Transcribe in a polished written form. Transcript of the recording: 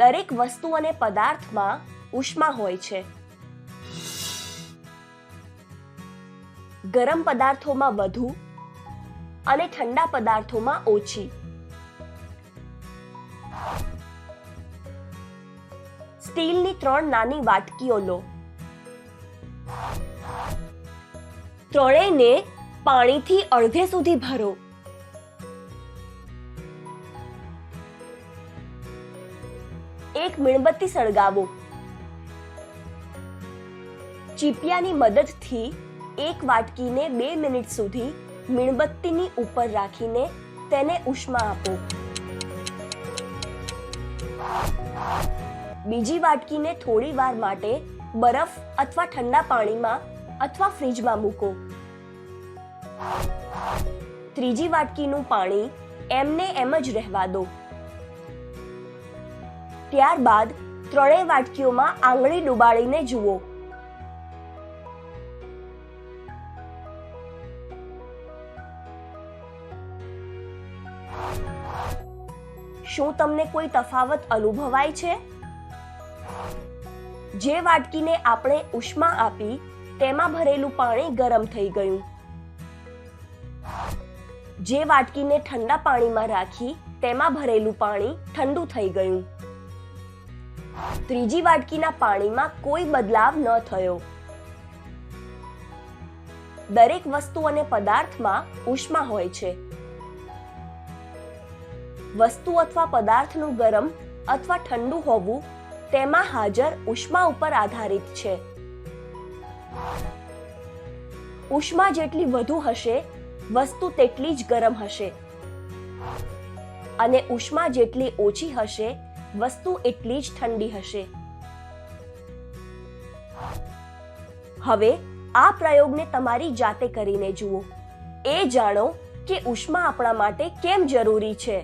દરેક વસ્તુ અને પદાર્થમાં ઉષ્મા હોય છે. ગરમ પદાર્થોમાં વધુ અને ઠંડા પદાર્થોમાં ઓછી. સ્ટીલની 3 નાની વાટકીઓ લો. ત્રણેયને પાણીથી અડધે સુધી ભરો. એક મીણબત્તી સળગાવો. ચીપિયાની મદદથી એક વાટકીને 2 મિનિટ સુધી મીણબત્તીની ઉપર રાખીને તેને ઉષ્મા આપો. બીજી વાટકીને થોડી વાર માટે બરફ અથવા ઠંડા પાણીમાં અથવા ફ્રીજમાં મૂકો. ત્રીજી વાટકીનું પાણી એમને એમ જ રહેવા દો. ત્યારબાદ ત્રણેય વાટકીઓમાં આંગળી ડુબાડીને જુઓ. શું તમને કોઈ તફાવત અનુભવાય છે? જે વાટકીને આપણે ઉષ્મા આપી તેમાં ભરેલું પાણી ગરમ થઈ ગયું. જે વાટકીને ઠંડા પાણીમાં રાખી તેમાં ભરેલું પાણી ઠંડુ થઈ ગયું. ત્રીજી વાટકીના પાણીમાં કોઈ બદલાવ ન થયો. દરેક વસ્તુ અને પદાર્થમાં ઉષ્મા હોય છે. વસ્તુ અથવા પદાર્થનું ગરમ અથવા ઠંડુ હોવું તેમાં હાજર ઉષ્મા ઉપર આધારિત છે. ઉષ્મા જેટલી વધુ હશે વસ્તુ તેટલી જ ગરમ હશે અને ઉષ્મા જેટલી ઓછી હશે વસ્તુ એટલી જ ઠંડી હશે. હવે આ પ્રયોગને તમારી જાતે કરીને જુઓ. એ જાણો કે ઉષ્મા આપણા માટે કેમ જરૂરી છે.